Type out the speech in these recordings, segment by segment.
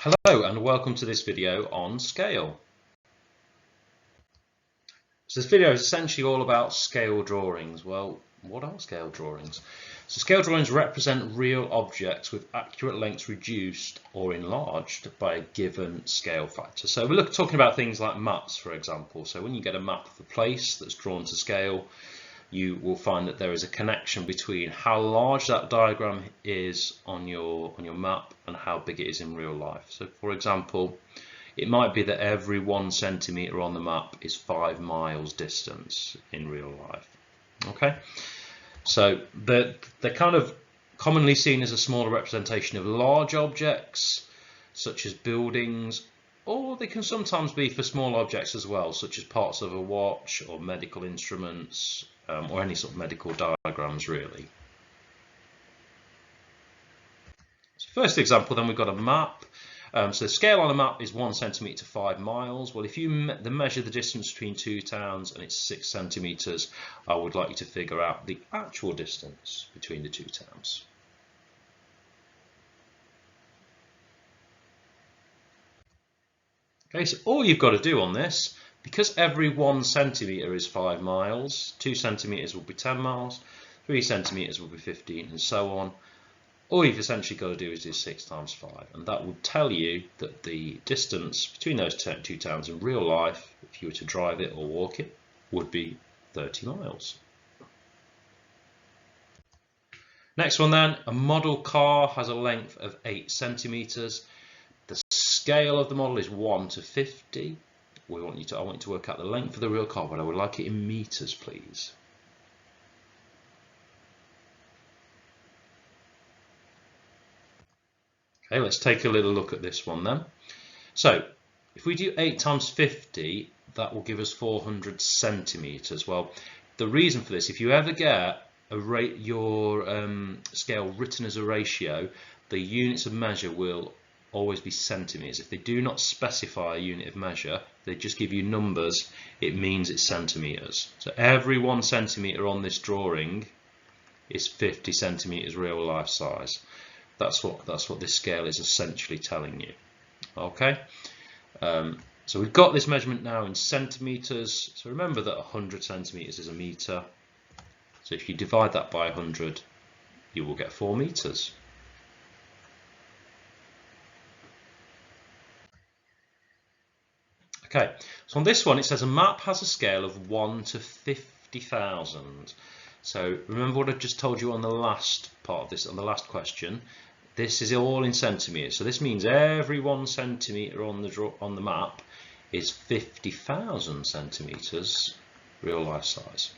Hello and welcome to this video on scale. So this video is essentially all about scale drawings. Well, what are scale drawings? So scale drawings represent real objects with accurate lengths reduced or enlarged by a given scale factor. So we're talking about things like maps, for example. So when you get a map of a place that's drawn to scale, you will find that there is a connection between how large that diagram is on your map and how big it is in real life. So for example, it might be that every 1 centimeter on the map is 5 miles distance in real life. Okay, so they're kind of commonly seen as a smaller representation of large objects such as buildings, or they can sometimes be for small objects as well, such as parts of a watch or medical instruments, or any sort of medical diagrams really. So first example, then we've got a map. So the scale on a map is 1 centimetre to 5 miles. Well, if you measure the distance between two towns and it's 6 centimetres, I would like you to figure out the actual distance between the two towns. Okay, so all you've got to do on this, because every 1 centimetre is 5 miles, 2 centimetres will be 10 miles, 3 centimetres will be 15, and so on. All you've essentially got to do is do 6 times 5, and that would tell you that the distance between those two towns in real life, if you were to drive it or walk it, would be 30 miles. Next one then, a model car has a length of 8 centimetres. The scale of the model is 1 to 50. I want you to work out the length of the real car, but I would like it in meters, please. Okay, let's take a little look at this one then. So if we do 8 times 50, that will give us 400 centimeters. Well, the reason for this, if you ever get your scale written as a ratio, the units of measure will always be centimeters. If they do not specify a unit of measure, they just give you numbers, it means it's centimeters. So every 1 centimeter on this drawing is 50 centimeters real life size. That's what this scale is essentially telling you. Okay, so we've got this measurement now in centimeters. So remember that 100 centimeters is a meter. So if you divide that by 100, you will get 4 meters. Okay, so on this one it says a map has a scale of 1 to 50,000. So remember what I just told you on the last part of this, on the last question. This is all in centimeters. So this means every 1 centimeter on the map is 50,000 centimeters real life size.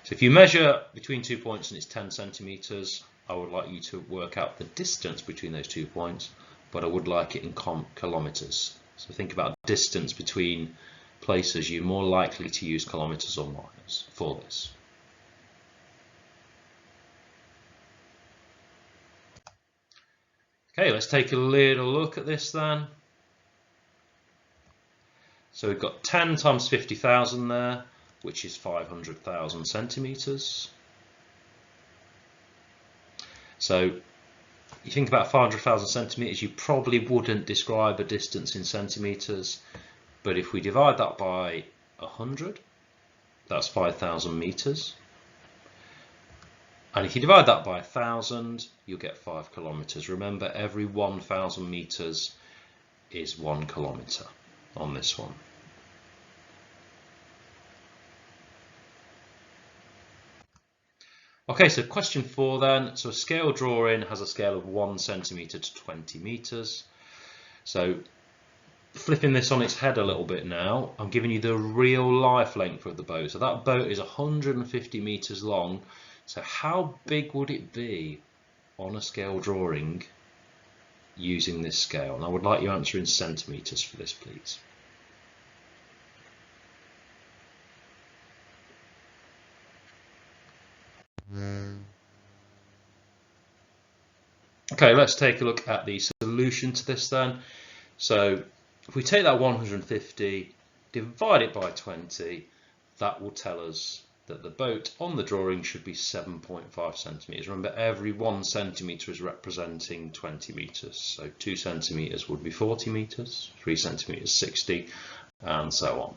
So if you measure between 2 points and it's 10 centimeters, I would like you to work out the distance between those 2 points, but I would like it in kilometers. So think about distance between places. You're more likely to use kilometers or miles for this. Okay, let's take a little look at this then. So we've got 10 times 50,000 there, which is 500,000 centimeters. So you think about 500,000 centimeters, you probably wouldn't describe a distance in centimeters, but if we divide that by 100, that's 5,000 meters. And if you divide that by 1,000, you'll get 5 kilometers. Remember, every 1,000 meters is 1 kilometer on this one. Okay, so question 4 then. So a scale drawing has a scale of 1 centimeter to 20 meters. So flipping this on its head a little bit now, I'm giving you the real life length of the boat. So that boat is 150 meters long. So how big would it be on a scale drawing using this scale? And I would like you to answer in centimeters for this, please. Okay, let's take a look at the solution to this then. So if we take that 150, divide it by 20, that will tell us that the boat on the drawing should be 7.5 centimetres. Remember, every 1 centimetre is representing 20 metres. So 2 centimetres would be 40 metres, 3 centimetres 60, and so on.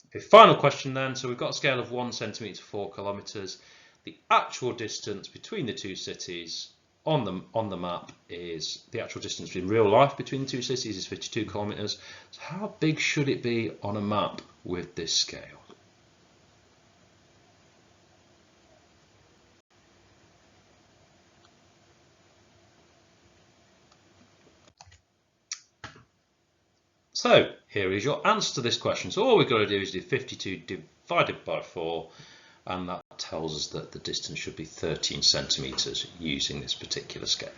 Okay, final question then. So we've got a scale of 1 centimetre to 4 kilometres. The actual distance between the two cities on the map is, the actual distance in real life between the two cities is 52 kilometres. So how big should it be on a map with this scale? So here is your answer to this question. So all we've got to do is do 52 divided by 4, and that tells us that the distance should be 13 centimetres using this particular scale.